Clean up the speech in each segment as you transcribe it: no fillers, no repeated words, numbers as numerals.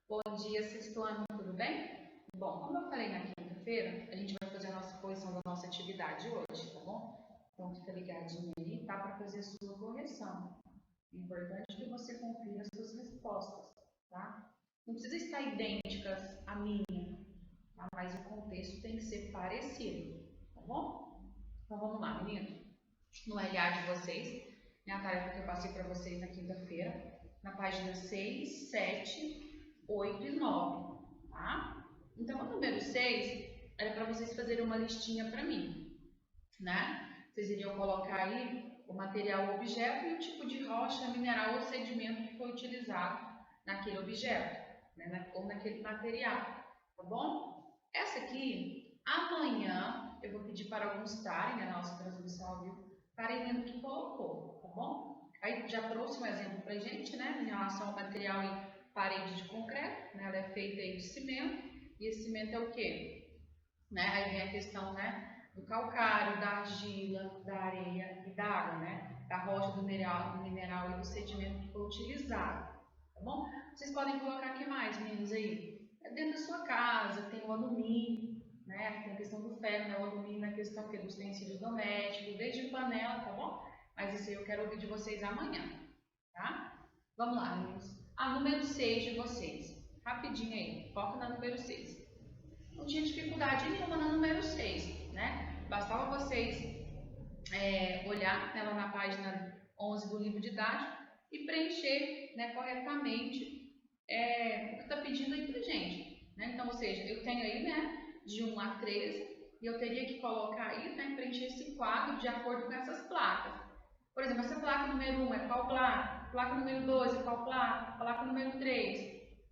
Bom dia, sexto ano, tudo bem? Bom, como eu falei na quinta-feira, a gente vai fazer a nossa posição da nossa atividade hoje, tá bom? Então fica ligadinho aí, tá? Para fazer a sua correção. É importante que você confira as suas respostas, tá? Não precisa estar idênticas à minha, tá? Mas o contexto tem que ser parecido, tá bom? Então vamos lá, meninos. No LA de vocês, né, a tarefa que eu passei para vocês na quinta-feira, na página 6, 7, 8 e 9, tá? Então, o número 6 era para vocês fazerem uma listinha para mim, né? Vocês iriam colocar aí o material, o objeto e o tipo de rocha, mineral ou sedimento que foi utilizado naquele objeto, né? Ou naquele material, tá bom? Essa aqui, amanhã, eu vou pedir para alguns estarem na nossa transmissão ao vivo, estarem vendo o que colocou, tá bom? Aí já trouxe um exemplo pra gente, né? Em relação ao material e parede de concreto, né? Ela é feita aí de cimento, e esse cimento é o quê? Né? Aí vem a questão, né, do calcário, da argila, da areia e da água, né? Da rocha, do mineral e do sedimento que foi utilizado, tá bom? Vocês podem colocar o que mais, meninos, aí? Dentro da sua casa, tem o alumínio, né? Tem a questão do ferro, né? O alumínio na questão que é dos utensílios domésticos, desde panela, tá bom? Mas isso aí eu quero ouvir de vocês amanhã, tá? Vamos lá, meninos. A número 6 de vocês. Rapidinho aí, foca na número 6. Não tinha dificuldade nenhuma na número 6, né? Bastava vocês olhar ela na página 11 do livro didático e preencher, né, corretamente o que está pedindo aí pra gente, né? Então, ou seja, eu tenho aí, né, de 1 a 13 e eu teria que colocar aí, né, preencher esse quadro de acordo com essas placas. Por exemplo, essa placa número 1 é qual placa? Placa número 2 é qual placa? Placa número 3,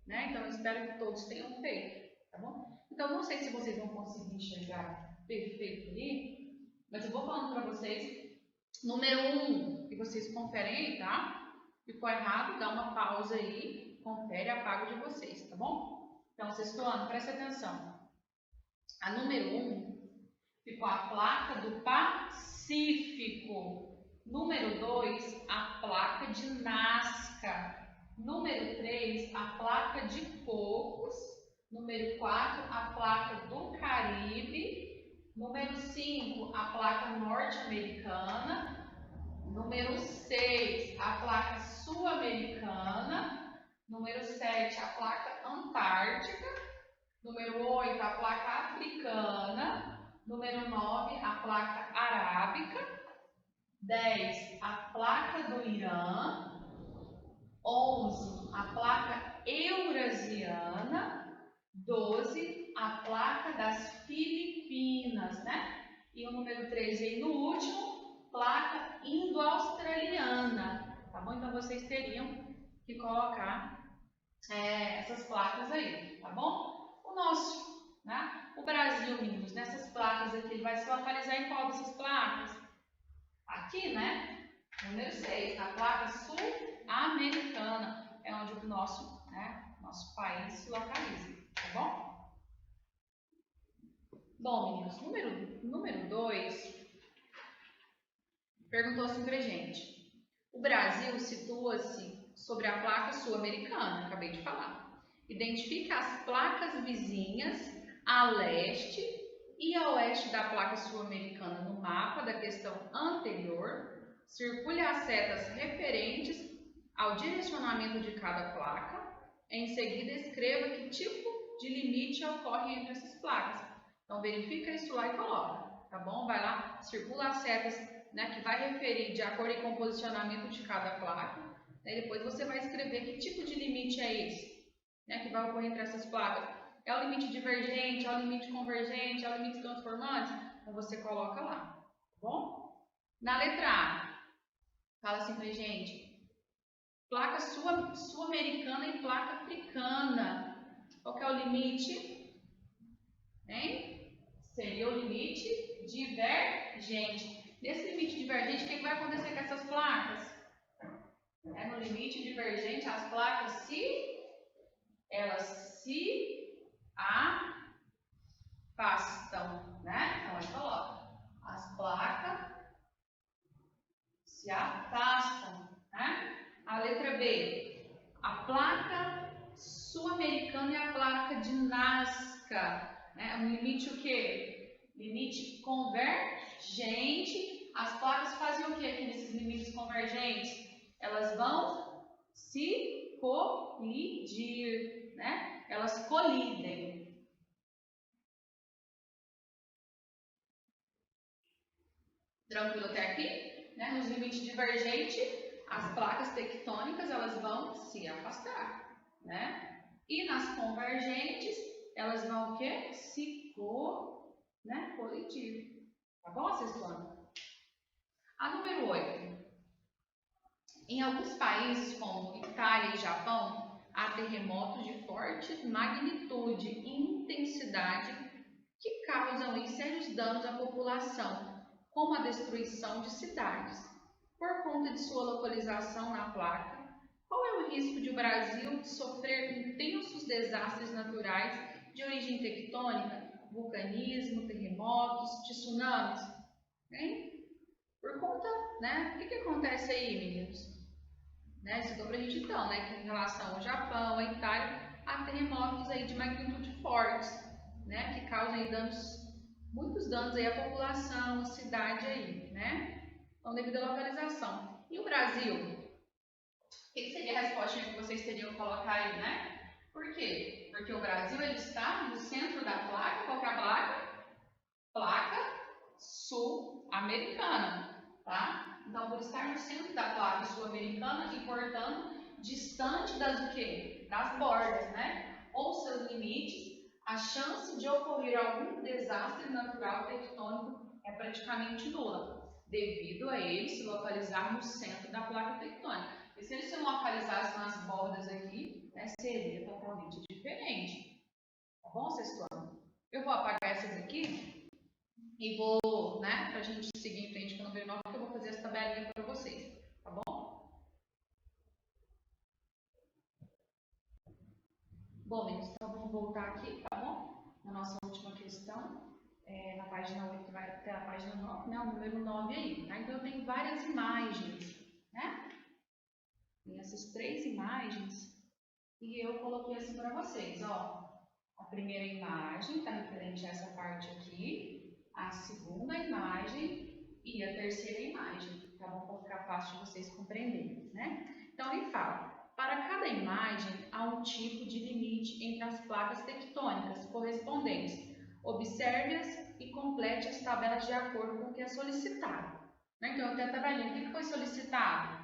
né? Então, eu espero que todos tenham feito, tá bom? Então, não sei se vocês vão conseguir enxergar perfeito ali, mas eu vou falando para vocês. Número 1, que vocês conferem aí, tá? Ficou errado, dá uma pausa aí, confere, apaga de vocês, tá bom? Então, sexto ano, presta atenção. A número 1 ficou a placa do Pacífico. Número 2, a placa de Nazca. Número 3, a placa de Cocos. Número 4, a placa do Caribe. Número 5, a placa norte-americana. Número 6, a placa sul-americana. Número 7, a placa antártica. Número 8, a placa africana. Número 9, a placa arábica. 10, a placa do Irã. 11, a placa eurasiana. 12, a placa das Filipinas, né? E o número 13 aí no último, placa indo-australiana, tá bom? Então vocês teriam que colocar essas placas aí, tá bom? O nosso, né? O Brasil, meninos, nessas placas aqui, ele vai se localizar em qual dessas placas? Aqui, né? Número 6, a placa sul-americana, é onde o nosso país se localiza. Tá bom? Bom, meninos, número 2 perguntou assim pra gente. O Brasil situa-se sobre a placa sul-americana, acabei de falar. Identifique as placas vizinhas a leste e a oeste da placa sul-americana no mapa da questão anterior. Circule as setas referentes ao direcionamento de cada placa. Em seguida, escreva que tipo de limite ocorre entre essas placas. Então, verifica isso lá e coloca, tá bom? Vai lá, circula as setas, né, que vai referir de acordo com o posicionamento de cada placa. Né, depois você vai escrever que tipo de limite é esse, né, que vai ocorrer entre essas placas. É o limite divergente, é o limite convergente, é o limite transformante? Então, você coloca lá, tá bom? Na letra A, fala assim pra gente. Placa sul-americana e placa africana. Qual que é o limite? Hein? Seria o limite divergente. Nesse limite divergente, o que vai acontecer com essas placas? No limite divergente, as placas elas se afastam, né? Então, a gente coloca. As placas se afastam, né? A letra B. A placa sul-americana é a placa de Nazca, né? Um limite o quê? Limite convergente. As placas fazem o que aqui nesses limites convergentes? Elas vão se colidir, né? Elas colidem. Tranquilo até aqui? Né? Nos limites divergentes, as placas tectônicas elas vão se afastar, né? E nas convergentes, elas vão o quê? Se colidir. Tá bom, Cessuana? A número 8. Em alguns países, como Itália e Japão, há terremotos de forte magnitude e intensidade que causam sérios danos à população, como a destruição de cidades. Por conta de sua localização na placa, qual é o risco de o Brasil sofrer intensos desastres naturais de origem tectônica, vulcanismo, terremotos, tsunamis? Hein? Por conta, né? O que acontece aí, meninos? Né? Isso para a gente então, né? Que em relação ao Japão, à Itália, há terremotos aí de magnitude fortes, né? Que causam aí muitos danos aí à população, à cidade aí, né? Então, devido à localização. E o Brasil? O que seria a resposta que vocês teriam que colocar aí, né? Por quê? Porque o Brasil ele está no centro da placa. Qual que é a placa? Placa sul-americana, tá? Então, por estar no centro da placa sul-americana e, portanto, distante das o quê? Das bordas, né? Ou seus limites, a chance de ocorrer algum desastre natural tectônico é praticamente nula, devido a ele se localizar no centro da placa tectônica. E se ele se localizasse nas bordas aqui, né, seria totalmente diferente. Tá bom, Cessuana? Eu vou apagar essas aqui e vou, né, pra gente seguir em frente com o número 9, que eu vou fazer essa tabelinha para vocês, tá bom? Bom, meninos, então vamos voltar aqui, tá bom? Na nossa última questão, na página 8 vai até a página 9, né, o número 9 aí, tá? Então eu tenho várias imagens, né? Tem essas 3 imagens e eu coloquei assim para vocês, ó. A primeira imagem está referente a essa parte aqui, a segunda imagem e a terceira imagem, tá bom? Para ficar fácil de vocês compreenderem, né? Então, ele fala, para cada imagem há um tipo de limite entre as placas tectônicas correspondentes. Observe-as e complete as tabelas de acordo com o que é solicitado. Então, eu tenho a tabelinha. O que foi solicitado?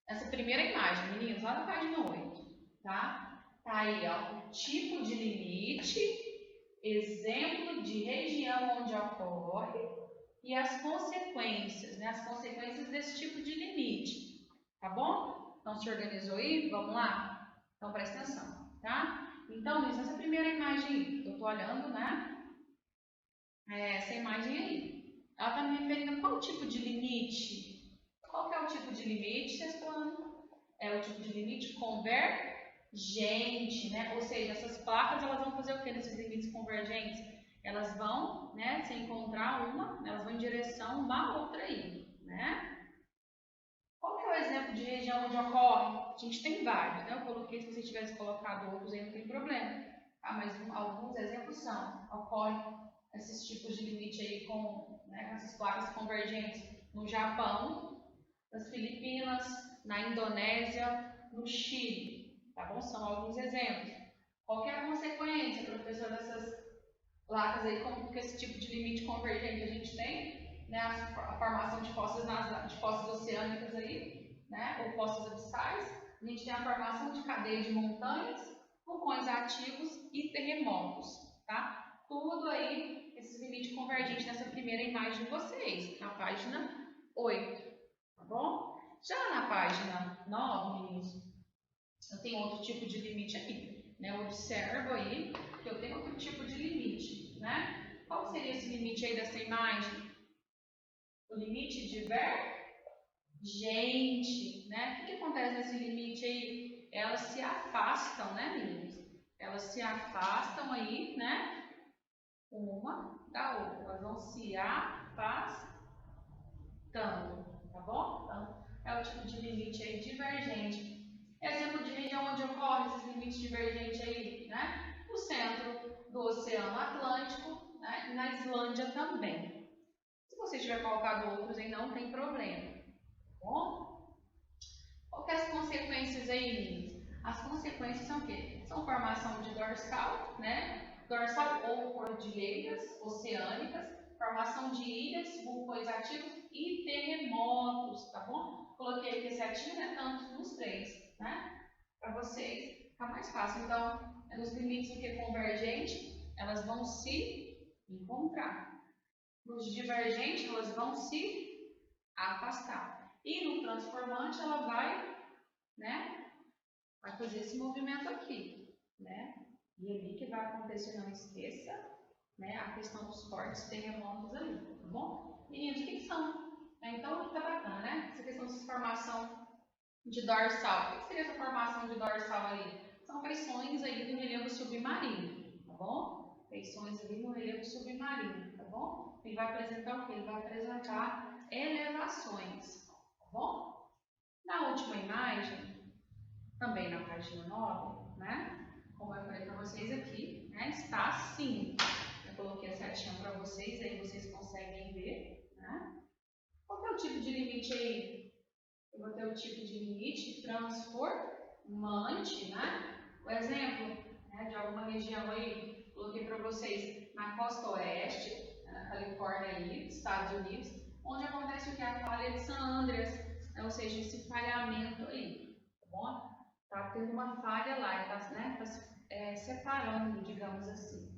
Essa primeira imagem, meninos, lá na página 8, tá? Tá aí, ó, o tipo de limite, exemplo de região onde ocorre e as consequências, né? As consequências desse tipo de limite, tá bom? Então, se organizou aí? Vamos lá? Então, presta atenção, tá? Então, meninos, essa primeira imagem aí, eu tô olhando, né? Essa imagem aí, ela tá me referindo a qual tipo de limite? Qual que é o tipo de limite, Cessuana? É o tipo de limite convergente, né? Ou seja, essas placas elas vão fazer o que nesses limites convergentes? Elas vão, né, se encontrar uma, elas vão em direção uma à outra aí, né? Qual que é o exemplo de região onde ocorre? A gente tem vários, né? Eu coloquei, se você tivesse colocado outros aí não tem problema. Ah, mas alguns exemplos são, ocorre esses tipos de limite aí com, né, com essas placas convergentes no Japão, nas Filipinas, na Indonésia, no Chile, tá bom? São alguns exemplos. Qual que é a consequência, professor, dessas placas aí com esse tipo de limite convergente a gente tem, né? A formação de fossas oceânicas aí, né? Ou fossas abissais. A gente tem a formação de cadeia de montanhas, vulcões ativos e terremotos, tá? Tudo aí, esses limites convergentes nessa primeira imagem de vocês, na página 8. Tá bom? Já na página 9, meninos, eu tenho outro tipo de limite aqui, né? Eu observo aí que eu tenho outro tipo de limite, né? Qual seria esse limite aí dessa imagem? O limite divergente, né? O que acontece nesse limite aí? Elas se afastam, né, meninos? Elas se afastam aí, né? Uma da outra. Elas vão se afastando, tá bom? Então, é o tipo de limite aí divergente. Exemplo de região onde ocorre esses limites limite divergente aí, né? No centro do Oceano Atlântico, né? E na Islândia também. Se você tiver colocado outros aí, não tem problema, tá bom? Qual que é as consequências aí, meninas? As consequências são o quê? São formação de dorsal, né? Dorsal ou cordilheiras oceânicas, formação de ilhas, vulcões ativos e terremotos, tá bom? Coloquei aqui setinha, né? Tanto nos três, né? Para vocês ficar mais fácil. Então, nos limites do que convergente, elas vão se encontrar. Nos divergentes, elas vão se afastar. E no transformante, ela vai, né? Vai fazer esse movimento aqui, né? E ali que vai acontecer, não esqueça, né? A questão dos fortes terremotos ali, tá bom? Meninos, o que são? Então, aqui tá bacana, né? Essa questão de formação de dorsal. O que seria essa formação de dorsal aí? São feições aí do relevo submarino, tá bom? Feições ali no relevo submarino, tá bom? Ele vai apresentar o quê? Ele vai apresentar elevações, tá bom? Na última imagem, também na página 9, né? Como eu falei para vocês aqui, né? Está assim. Eu coloquei a setinha para vocês, aí vocês conseguem ver, né? Qual é o tipo de limite aí? Eu vou ter o tipo de limite transformante, né? O exemplo, né, de alguma região aí, coloquei para vocês na costa oeste, na Califórnia aí, Estados Unidos, onde acontece o que? A falha de San Andreas, né? Ou seja, esse falhamento aí, tá bom? Tá tendo uma falha lá, tá, né? Tá se separando, digamos assim.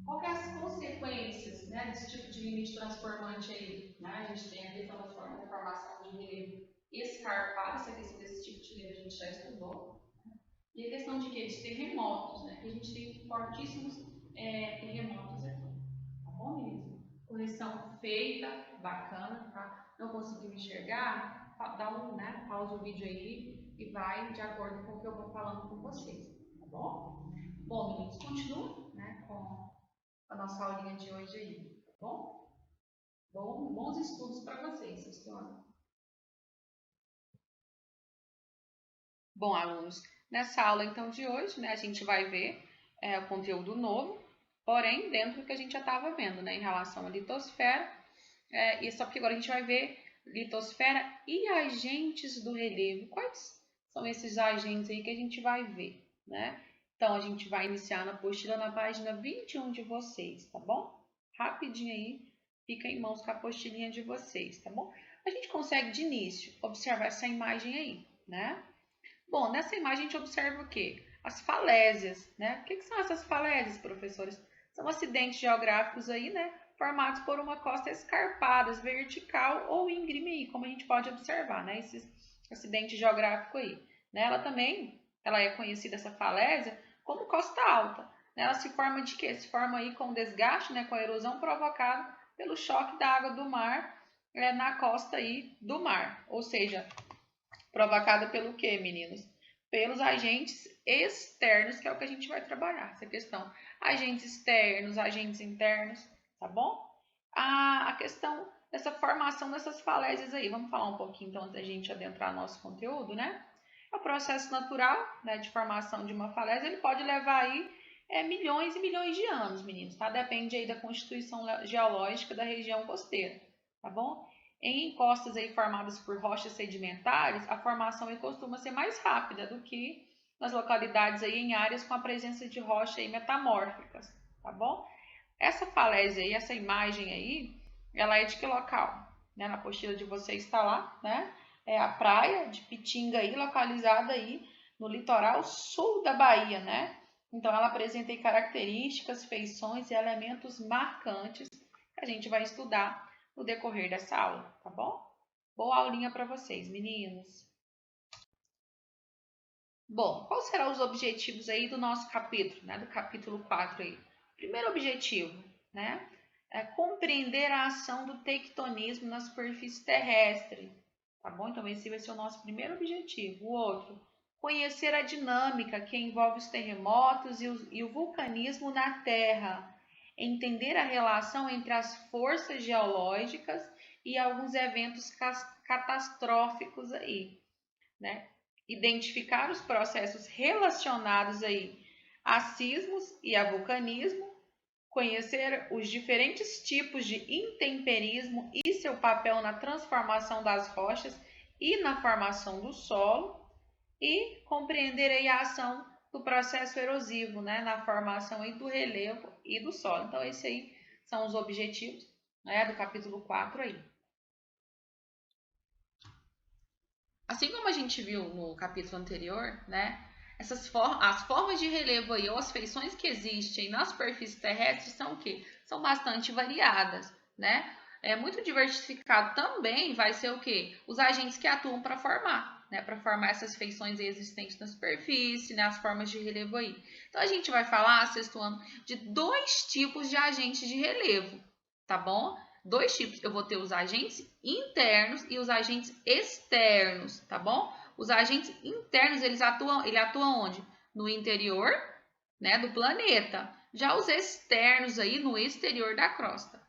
Qual que é as consequências, né, desse tipo de limite transformante aí? Né? A gente tem a questão da formação de relevo escarpado, essa questão desse tipo de relevo a gente já estudou. E a questão de quê? De terremotos, né? Que a gente tem fortíssimos terremotos aqui. Tá bom, meninas? Correção feita, bacana, tá? Não conseguiu enxergar? Dá né, pausa o vídeo aí e vai de acordo com o que eu vou falando com vocês, tá bom? Bom, meninos, continua, né, com a nossa aulinha de hoje aí, tá bom? Bons estudos para vocês, Cristiano. Bom, alunos, nessa aula então de hoje, né, a gente vai ver o conteúdo novo, porém dentro do que a gente já estava vendo, né, em relação à litosfera, e só que agora a gente vai ver litosfera e agentes do relevo. Quais são esses agentes aí que a gente vai ver, né? Então, a gente vai iniciar na apostila na página 21 de vocês, tá bom? Rapidinho aí, fica em mãos com a apostilinha de vocês, tá bom? A gente consegue, de início, observar essa imagem aí, né? Bom, nessa imagem a gente observa o quê? As falésias, né? O que são essas falésias, professores? São acidentes geográficos aí, né? Formados por uma costa escarpada, vertical ou íngreme, como a gente pode observar, né? Esse acidente geográfico aí. Né? Ela é conhecida, essa falésia, como costa alta. Né? Ela se forma de quê? Se forma aí com desgaste, né? Com a erosão provocada pelo choque da água do mar na costa aí do mar. Ou seja, provocada pelo quê, meninos? Pelos agentes externos, que é o que a gente vai trabalhar, essa questão. Agentes externos, agentes internos, tá bom? A questão dessa formação dessas falésias aí, vamos falar um pouquinho então antes da gente adentrar no nosso conteúdo, né? O processo natural, né, de formação de uma falésia, ele pode levar aí milhões e milhões de anos, meninos, tá? Depende aí da constituição geológica da região costeira, tá bom? Em encostas aí formadas por rochas sedimentares, a formação aí costuma ser mais rápida do que nas localidades aí em áreas com a presença de rochas aí metamórficas, tá bom? Essa falésia aí, essa imagem aí, ela é de que local? Né? Na apostila de vocês está lá, né? É a praia de Pitinga aí, localizada aí no litoral sul da Bahia, né? Então ela apresenta aí características, feições e elementos marcantes que a gente vai estudar no decorrer dessa aula, tá bom? Boa aulinha para vocês, meninos. Bom, quais serão os objetivos aí do nosso capítulo, né? Do capítulo 4 aí. Primeiro objetivo, né? É compreender a ação do tectonismo na superfície terrestre, tá bom? Então esse vai ser o nosso primeiro objetivo. O outro, conhecer a dinâmica que envolve os terremotos e o vulcanismo na Terra. Entender a relação entre as forças geológicas e alguns eventos catastróficos aí, né? identificar os processos relacionados aí a sismos e a vulcanismo, conhecer os diferentes tipos de intemperismo e seu papel na transformação das rochas e na formação do solo, e compreender aí a ação do processo erosivo, né, na formação aí do relevo e do solo. Então, esses aí são os objetivos, né, do capítulo 4 aí. Assim como a gente viu no capítulo anterior, né, as formas de relevo aí, ou as feições que existem na superfície terrestre são o quê? São bastante variadas, né? É muito diversificado também vai ser o quê? Os agentes que atuam para formar, né? Para formar essas feições existentes na superfície, né? As formas de relevo aí. Então, a gente vai falar, sexto ano, de 2 tipos de agentes de relevo, tá bom? 2 tipos. Eu vou ter os agentes internos e os agentes externos, tá bom? Os agentes internos, ele atua onde? No interior, né, do planeta. Já os externos aí no exterior da crosta,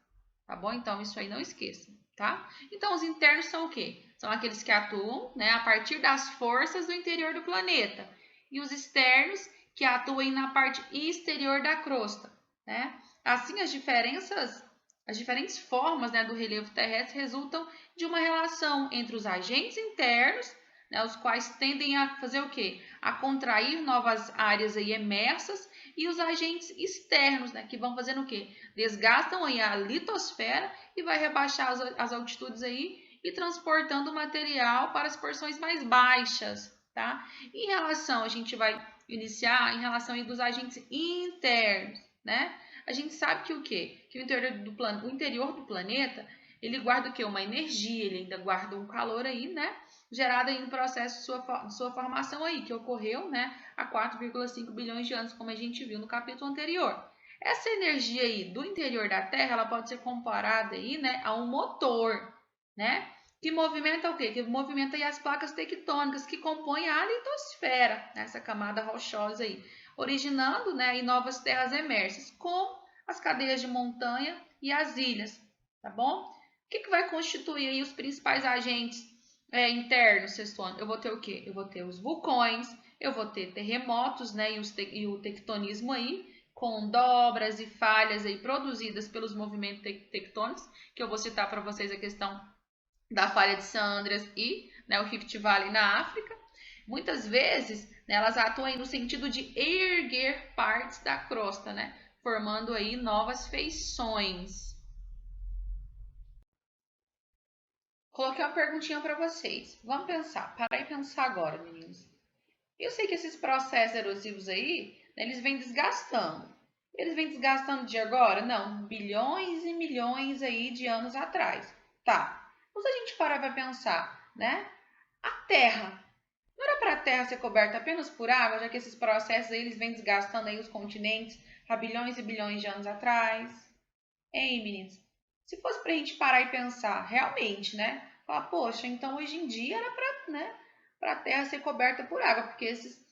tá bom? Então, isso aí não esqueça, tá? Então, os internos são o quê? São aqueles que atuam, né, a partir das forças do interior do planeta. E os externos, que atuam na parte exterior da crosta, né? Assim, as diferentes formas, né, do relevo terrestre resultam de uma relação entre os agentes internos, né, os quais tendem a fazer o quê? A contrair novas áreas aí emersas, e os agentes externos, né, que vão fazendo o quê? Desgastam aí a litosfera e vai rebaixar as altitudes aí e transportando o material para as porções mais baixas, tá? Em relação, a gente vai iniciar em relação aí dos agentes internos, né? A gente sabe que o quê? Que o interior do planeta, ele guarda o quê? Uma energia, ele ainda guarda um calor aí, né? Gerado aí no processo de sua formação aí, que ocorreu, né, há 4,5 bilhões de anos, como a gente viu no capítulo anterior. Essa energia aí do interior da Terra, ela pode ser comparada aí, né, a um motor, né, que movimenta o quê? Que movimenta aí as placas tectônicas que compõem a litosfera, né, essa camada rochosa aí, originando, né, aí novas terras emersas, como as cadeias de montanha e as ilhas, tá bom? O que vai constituir aí os principais agentes internos, sexto ano? Eu vou ter o quê? Eu vou ter os vulcões, eu vou ter terremotos, né, e o tectonismo aí, com dobras e falhas aí produzidas pelos movimentos tectônicos, que eu vou citar para vocês a questão da falha de Sandras e, né, o Rift Valley na África. Muitas vezes, né, elas atuam aí no sentido de erguer partes da crosta, né, formando aí novas feições. Coloquei uma perguntinha para vocês. Vamos pensar. Parar e pensar agora, meninos. Eu sei que esses processos erosivos aí, né, eles vêm desgastando. Eles vêm desgastando de agora? Não, bilhões e milhões aí de anos atrás. Tá. Mas a gente parar para pensar, né? A Terra. Não era para a Terra ser coberta apenas por água, já que esses processos aí, eles vêm desgastando aí os continentes há bilhões e bilhões de anos atrás? Hein, meninos? Se fosse para a gente parar e pensar, realmente, né? Falar, poxa, então hoje em dia era para, né, para a Terra ser coberta por água, porque esses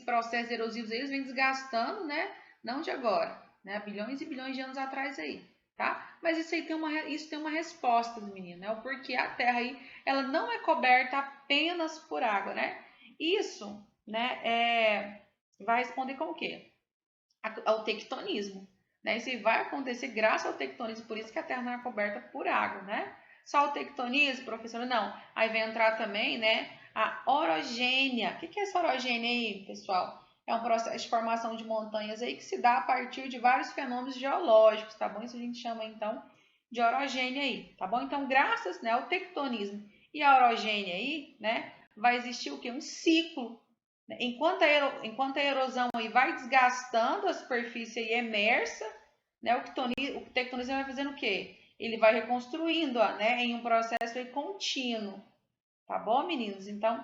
processos erosivos eles vêm desgastando, né? Não de agora, né? Bilhões e bilhões de anos atrás aí, tá? Mas isso aí tem uma resposta do menino, né? O porquê a Terra aí, ela não é coberta apenas por água, né? Isso, né? Vai responder com o quê? Ao tectonismo. Né? Isso vai acontecer graças ao tectonismo, por isso que a Terra não é coberta por água, né? Só o tectonismo, professora? Não. Aí vai entrar também, né, a orogênia. O que é essa orogênia aí, pessoal? É um processo de formação de montanhas aí que se dá a partir de vários fenômenos geológicos, tá bom? Isso a gente chama, então, de orogênia aí, tá bom? Então, graças, né, ao tectonismo e a orogênia aí, né, vai existir o quê? Um ciclo. Enquanto a erosão aí vai desgastando a superfície aí emersa, né, o tectonismo vai fazendo o quê? Ele vai reconstruindo, né, em um processo aí contínuo. Tá bom, meninos? Então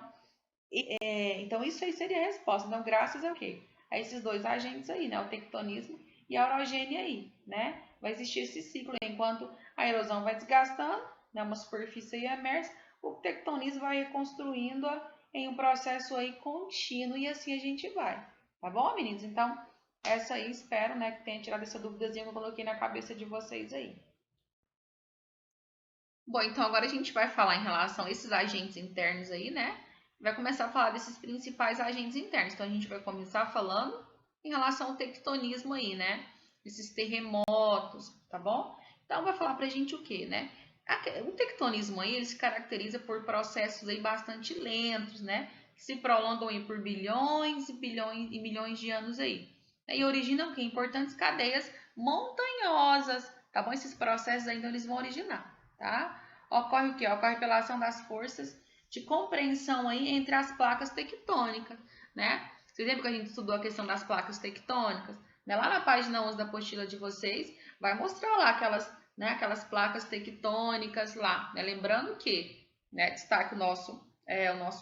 isso aí seria a resposta. Então, graças a quê? A esses 2 agentes aí, né, o tectonismo e a orogênia aí, né? Vai existir esse ciclo aí, enquanto a erosão vai desgastando, né, uma superfície aí emersa, o tectonismo vai reconstruindo em um processo aí contínuo e assim a gente vai. Tá bom, meninos? Então, essa aí, espero, né, que tenha tirado essa duvidazinha que eu coloquei na cabeça de vocês aí. Bom, então agora a gente vai falar em relação a esses agentes internos aí, né? vai começar a falar desses principais agentes internos. Então, a gente vai começar falando em relação ao tectonismo aí, né? Esses terremotos, tá bom? Então, vai falar pra gente o quê, né? O tectonismo aí, ele se caracteriza por processos aí bastante lentos, né? Que se prolongam aí por bilhões e bilhões e milhões de anos aí. E originam o quê? Importantes cadeias montanhosas, tá bom? Esses processos aí, então, eles vão originar, tá? Ocorre o quê? Ocorre pela ação das forças de compreensão aí entre as placas tectônicas, né? Vocês lembram que a gente estudou a questão das placas tectônicas? Né? Lá na página 11 da apostila de vocês, vai mostrar lá aquelas placas tectônicas lá, né? Lembrando que, né, destaque o nosso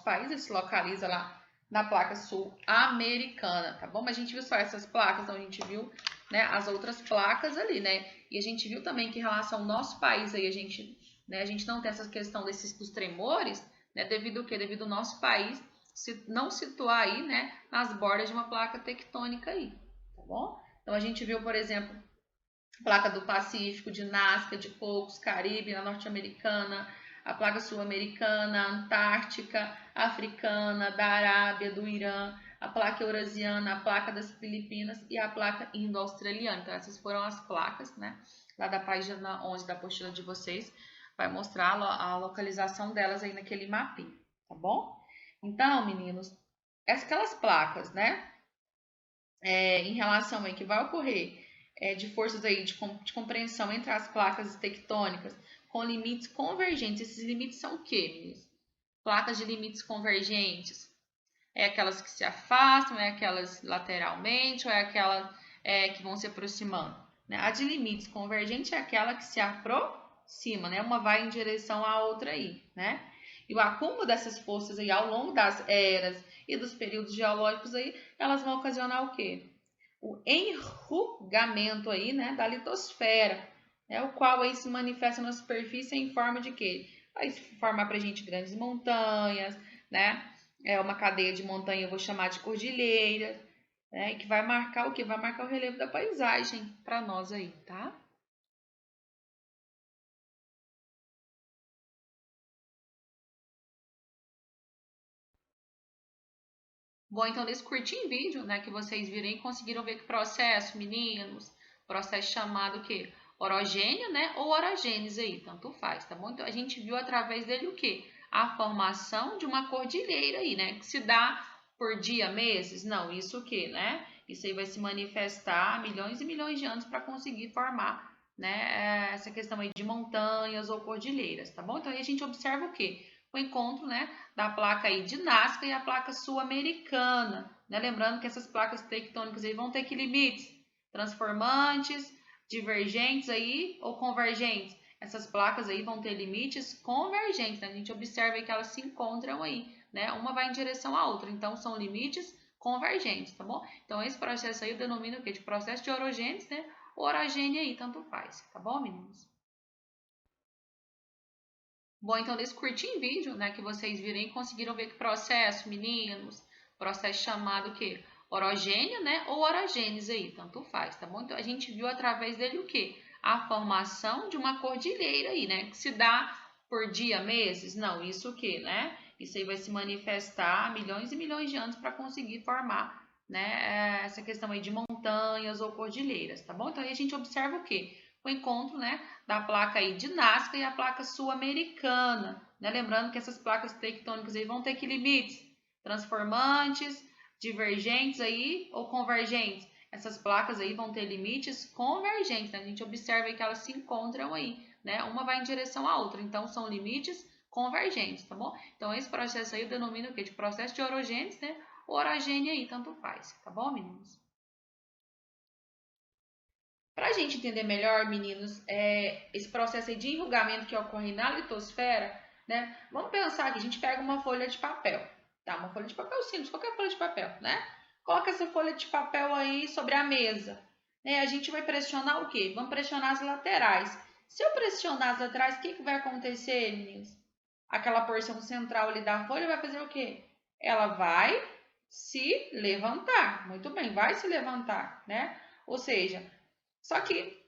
país, ele se localiza lá na placa sul-americana, tá bom? Mas a gente viu só essas placas, então a gente viu, né, as outras placas ali, né? E a gente viu também que em relação ao nosso país aí, a gente não tem essa questão dos tremores, né, devido ao quê? Devido ao nosso país não situar aí, né, nas bordas de uma placa tectônica aí, tá bom? Então a gente viu, por exemplo, placa do Pacífico, de Nazca, de Cocos, Caribe, na norte-americana, a placa sul-americana, Antártica, africana, da Arábia, do Irã, a placa eurasiana, a placa das Filipinas e a placa indo-australiana. Então essas foram as placas, né, lá da página 11 da apostila de vocês, vai mostrar a localização delas aí naquele mapinha, tá bom? Então, meninos, aquelas placas, né, em relação aí que vai ocorrer de forças aí de compreensão entre as placas tectônicas com limites convergentes. Esses limites são o quê, meninos? Placas de limites convergentes. É aquelas que se afastam, é aquelas lateralmente, ou é aquelas que vão se aproximando. Né? A de limites convergentes é aquela que se aproxima, né? Uma vai em direção à outra aí, né? E o acúmulo dessas forças aí ao longo das eras e dos períodos geológicos aí, elas vão ocasionar o quê? O enrugamento aí, né, da litosfera, né, o qual aí se manifesta na superfície em forma de quê? Vai formar pra gente grandes montanhas, né? Uma cadeia de montanha, eu vou chamar de cordilheira, né? E que vai marcar o quê? Vai marcar o relevo da paisagem para nós aí, tá? Bom, então nesse curtinho vídeo, né, que vocês viram aí, conseguiram ver que processo, meninos, processo chamado o quê? Orogênio, né, ou orogênese aí, tanto faz, tá bom? Então a gente viu através dele o quê? A formação de uma cordilheira aí, né, que se dá por dia, meses? Não, isso o quê, né? Isso aí vai se manifestar milhões e milhões de anos para conseguir formar, né, essa questão aí de montanhas ou cordilheiras, tá bom? Então aí a gente observa o quê? O encontro, né, da placa aí de Nazca e a placa sul-americana, né? Lembrando que essas placas tectônicas aí vão ter que limites transformantes, divergentes aí ou convergentes. Essas placas aí vão ter limites convergentes, né? A gente observa aí que elas se encontram aí, né? Uma vai em direção à outra, então são limites convergentes, tá bom? Então esse processo aí eu denomino o quê? De processo de orogênese, né? Orogênio aí, tanto faz, tá bom, meninos? Bom, então nesse curtinho vídeo, né, que vocês viram aí, conseguiram ver que processo, meninos, processo chamado o quê? Orogênio, né, ou orogênese aí, tanto faz, tá bom? Então a gente viu através dele o quê? A formação de uma cordilheira aí, né, que se dá por dia, meses? Não, isso o quê, né? Isso aí vai se manifestar milhões e milhões de anos para conseguir formar, né, essa questão aí de montanhas ou cordilheiras, tá bom? Então aí a gente observa o quê? O encontro, né, da placa aí de Nazca e a placa sul-americana, né? Lembrando que essas placas tectônicas aí vão ter que limites transformantes, divergentes aí ou convergentes. Essas placas aí vão ter limites convergentes, né? A gente observa aí que elas se encontram aí, né? Uma vai em direção à outra, então são limites convergentes, tá bom? Então esse processo aí eu denomino o quê? De processo de orogênese, né? Orogênio aí, tanto faz, tá bom, meninos? Para a gente entender melhor, meninos, esse processo aí de enrugamento que ocorre na litosfera, né? Vamos pensar que a gente pega uma folha de papel, tá? Uma folha de papel simples, qualquer folha de papel, né? Coloca essa folha de papel aí sobre a mesa. Né? A gente vai pressionar o quê? Vamos pressionar as laterais. Se eu pressionar as laterais, o que vai acontecer, meninos? Aquela porção central ali da folha vai fazer o quê? Ela vai se levantar. Muito bem, vai se levantar, né? Ou seja, só que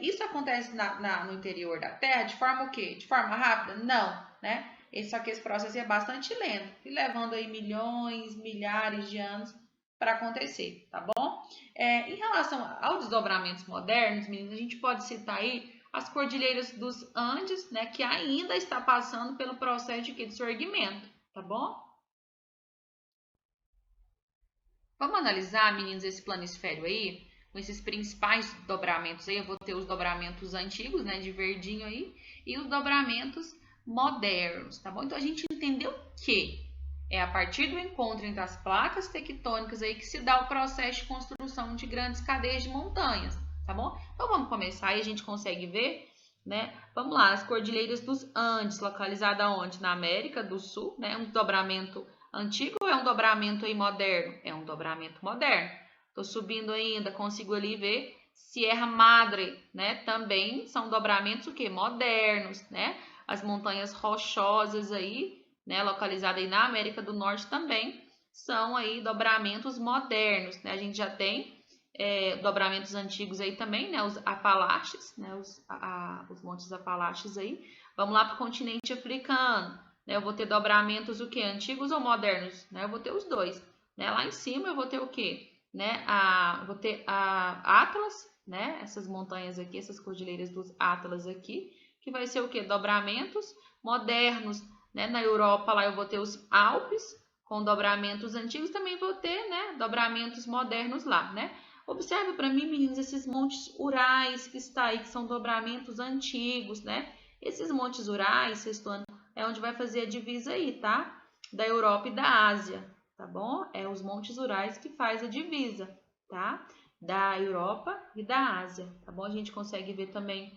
isso acontece no interior da Terra de forma o quê? De forma rápida? Não, né? Só que esse processo é bastante lento, e levando aí milhões, milhares de anos para acontecer, tá bom? Em relação aos desdobramentos modernos, meninas, a gente pode citar aí as cordilheiras dos Andes, né, que ainda está passando pelo processo de sorgimento, tá bom? Vamos analisar, meninos, esse planisfério aí, com esses principais dobramentos aí. Eu vou ter os dobramentos antigos, né, de verdinho aí, e os dobramentos modernos, tá bom? Então, a gente entendeu que é a partir do encontro entre as placas tectônicas aí que se dá o processo de construção de grandes cadeias de montanhas, tá bom? Então, vamos começar aí, a gente consegue ver, né? Vamos lá, as cordilheiras dos Andes, localizada onde? Na América do Sul, né? Um dobramento antigo ou é um dobramento aí moderno? É um dobramento moderno. Tô subindo ainda, consigo ali ver Sierra Madre, né? Também são dobramentos o quê? Modernos, né? As montanhas rochosas aí, né? Localizadas aí na América do Norte também são aí dobramentos modernos, né? A gente já tem dobramentos antigos aí também, né? Os Apalaches, né? Os montes Apalaches aí. Vamos lá para o continente africano. Eu vou ter dobramentos o que? Antigos ou modernos? Eu vou ter os dois. Lá em cima eu vou ter o que? Vou ter a Atlas, né? Essas montanhas aqui, essas cordilheiras dos Atlas aqui, que vai ser o que? Dobramentos modernos. Na Europa lá eu vou ter os Alpes, com dobramentos antigos, também vou ter, dobramentos modernos lá, Observe para mim, meninos, esses montes Urais que está aí, que são dobramentos antigos, Esses montes Urais, sexto ano, é onde vai fazer a divisa aí, tá? Da Europa e da Ásia, tá bom? É os montes Urais que faz a divisa, tá? Da Europa e da Ásia, tá bom? A gente consegue ver também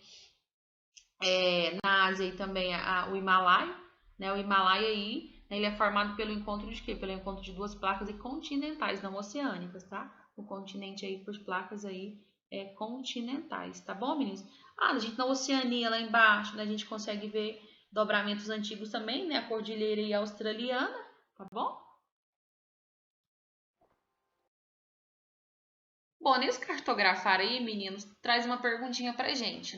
na Ásia aí também o Himalaia, O Himalaia aí, ele é formado pelo encontro de quê? Pelo encontro de duas placas continentais, não oceânicas, tá? O continente aí por placas aí continentais, tá bom, meninos? A gente na Oceania lá embaixo, a gente consegue ver dobramentos antigos também, A cordilheira aí australiana, tá bom? Bom, nesse cartografar aí, meninos, traz uma perguntinha pra gente,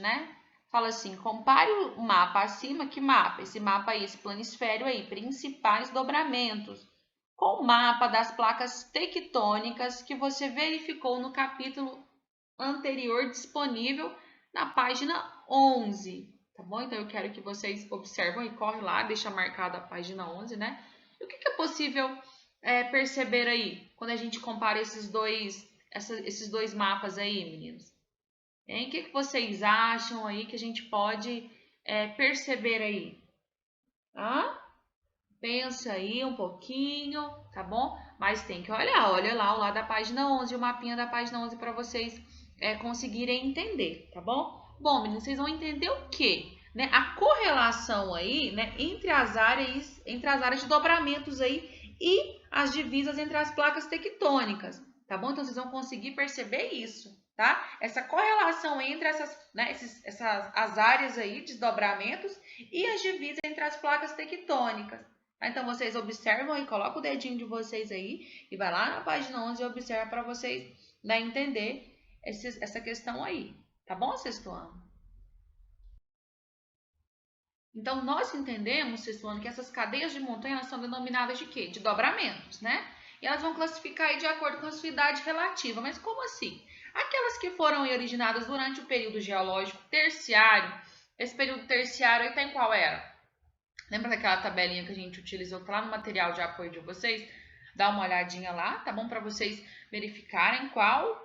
Fala assim, compare o mapa acima, que mapa? Esse mapa aí, esse planisfério aí, principais dobramentos, com o mapa das placas tectônicas que você verificou no capítulo anterior disponível na página 11, tá bom? Então, eu quero que vocês observam e corre lá, deixa marcada a página 11, E o que é possível perceber aí, quando a gente compara esses dois mapas aí, meninos? O que vocês acham aí que a gente pode perceber aí? Pensa aí um pouquinho, tá bom? Mas tem que olhar, olha lá o lado da página 11, o mapinha da página 11 para vocês conseguirem entender, tá bom? Bom, meninos, vocês vão entender o quê? A correlação aí, entre as áreas de dobramentos aí e as divisas entre as placas tectônicas, tá bom? Então, vocês vão conseguir perceber isso, tá? Essa correlação entre as áreas aí de dobramentos e as divisas entre as placas tectônicas. Então, vocês observam e colocam o dedinho de vocês aí e vai lá na página 11 e observa para vocês entender essa questão aí. Tá bom, sexto ano? Então, nós entendemos, sexto ano, que essas cadeias de montanha são denominadas de quê? De dobramentos, E elas vão classificar aí de acordo com a sua idade relativa. Mas como assim? Aquelas que foram originadas durante o período geológico terciário, esse período terciário aí está em qual era? Lembra daquela tabelinha que a gente utilizou lá no material de apoio de vocês? Dá uma olhadinha lá, tá bom? Para vocês verificarem qual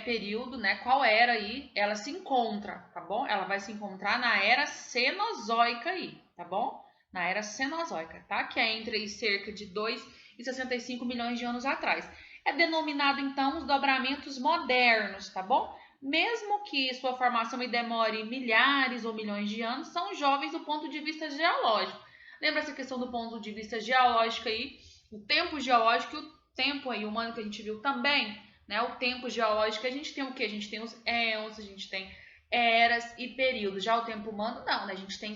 período, qual era aí ela se encontra, tá bom? Ela vai se encontrar na era Cenozoica aí, tá bom? Na era Cenozoica, tá? Que é entre aí, cerca de 2,65 milhões de anos atrás. É denominado, então, os dobramentos modernos, tá bom? Mesmo que sua formação demore milhares ou milhões de anos, são jovens do ponto de vista geológico. Lembra essa questão do ponto de vista geológico aí? O tempo geológico e o tempo aí humano que a gente viu também, O tempo geológico, a gente tem o quê? A gente tem os éons, a gente tem eras e períodos. Já o tempo humano, não, A gente tem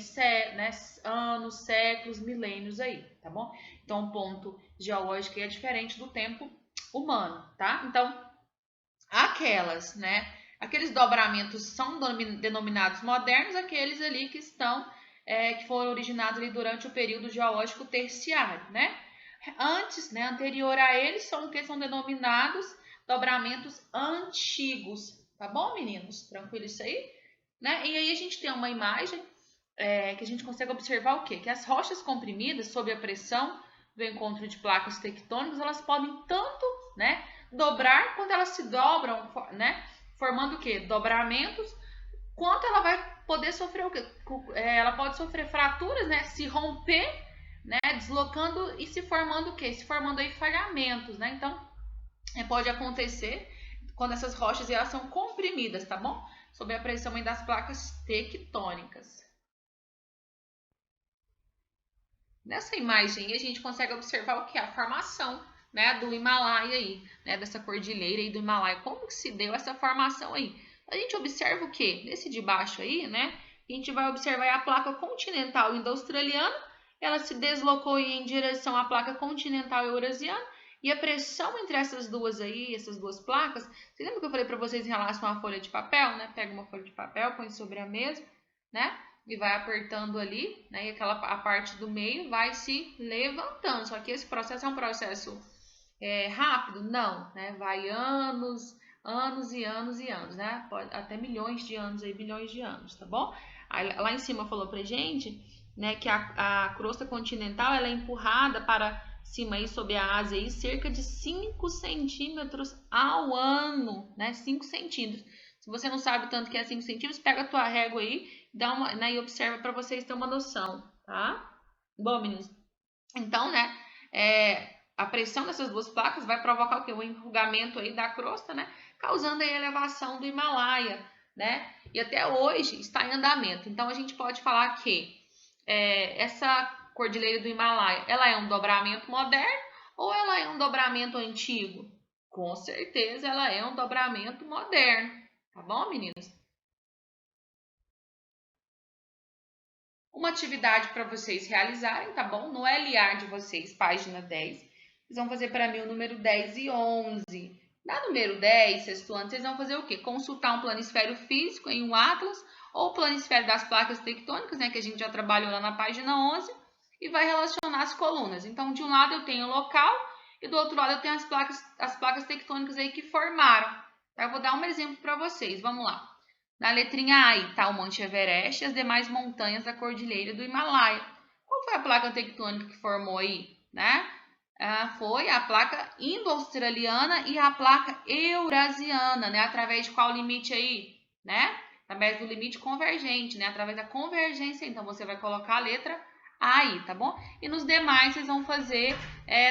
anos, séculos, milênios aí, tá bom? Então, o ponto geológico é diferente do tempo humano, tá? Então, aqueles dobramentos são denominados modernos, aqueles ali que estão que foram originados ali durante o período geológico terciário, né? Antes, né, anterior a eles, são o que são denominados dobramentos antigos, tá bom, meninos? Tranquilo isso aí? Né? E aí a gente tem uma imagem que a gente consegue observar o quê? Que as rochas comprimidas sob a pressão do encontro de placas tectônicas, elas podem tanto, né, dobrar quanto elas se dobram, né, formando o quê? Dobramentos, quanto ela vai poder sofrer o quê? Ela pode sofrer fraturas, né, se romper, né, deslocando e se formando o quê? Se formando aí falhamentos, né? Então, pode acontecer quando essas rochas elas são comprimidas, tá bom? Sob a pressão aí das placas tectônicas. Nessa imagem a gente consegue observar o que? A formação, né, do Himalaia aí, né, dessa cordilheira aí do Himalaia. Como que se deu essa formação aí? A gente observa o que? Nesse de baixo aí, né, a gente vai observar a placa continental indo-australiana, ela se deslocou em direção à placa continental eurasiana, e a pressão entre essas duas aí, essas duas placas, você lembra que eu falei para vocês em relação à folha de papel, né? Pega uma folha de papel, põe sobre a mesa, né? E vai apertando ali, né? E a parte do meio vai se levantando. Só que esse processo é um processo rápido? Não, né? Vai anos e anos e anos, né? Pode, até milhões de anos aí, bilhões de anos, tá bom? Aí, lá em cima falou pra gente, né, que a crosta continental ela é empurrada para cima aí sob a Ásia aí cerca de 5 centímetros ao ano, né? 5 centímetros. Se você não sabe tanto que é 5 centímetros, pega a tua régua aí, dá uma, né, e observa para vocês terem uma noção, tá? Bom, meninos, então, né, a pressão dessas duas placas vai provocar o quê? O enrugamento aí da crosta, né? Causando aí a elevação do Himalaia, né? E até hoje está em andamento. Então, a gente pode falar que essa cordilheira do Himalaia, ela é um dobramento moderno ou ela é um dobramento antigo? Com certeza ela é um dobramento moderno, tá bom, meninos? Uma atividade para vocês realizarem, tá bom? No LA de vocês, página 10, vocês vão fazer para mim o número 10 e 11. Na número 10, sexto ano, vocês vão fazer o quê? Consultar um planisfério físico em um atlas ou planisfério das placas tectônicas, né, que a gente já trabalhou lá na página 11, e vai relacionar as colunas. Então, de um lado eu tenho o local e do outro lado eu tenho as placas tectônicas aí que formaram. Eu vou dar um exemplo para vocês. Vamos lá. Na letrinha A está o Monte Everest e as demais montanhas da Cordilheira do Himalaia. Qual foi a placa tectônica que formou aí, né? Foi a placa indo-australiana e a placa eurasiana, né? Através de qual limite aí, né? Através do limite convergente, né? Através da convergência, então você vai colocar a letra A aí, tá bom? E nos demais vocês vão fazer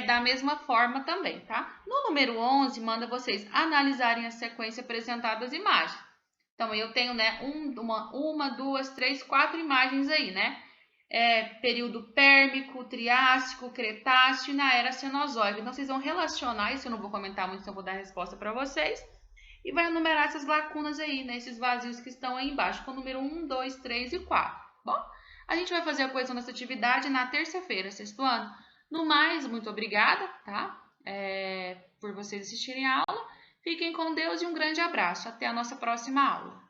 da mesma forma também, tá? No número 11, manda vocês analisarem a sequência apresentada das imagens. Então, eu tenho, né, uma, duas, três, 4 imagens aí, né? Período pérmico, triássico, cretáceo e na era cenozoica. Então, vocês vão relacionar isso, eu não vou comentar muito, então eu vou dar a resposta para vocês. E vai enumerar essas lacunas aí, né? Esses vazios que estão aí embaixo, com o número 1, 2, 3 e 4. Bom, a gente vai fazer a correção dessa atividade na terça-feira, sexto ano. No mais, muito obrigada, tá? Por vocês assistirem a aula. Fiquem com Deus e um grande abraço. Até a nossa próxima aula.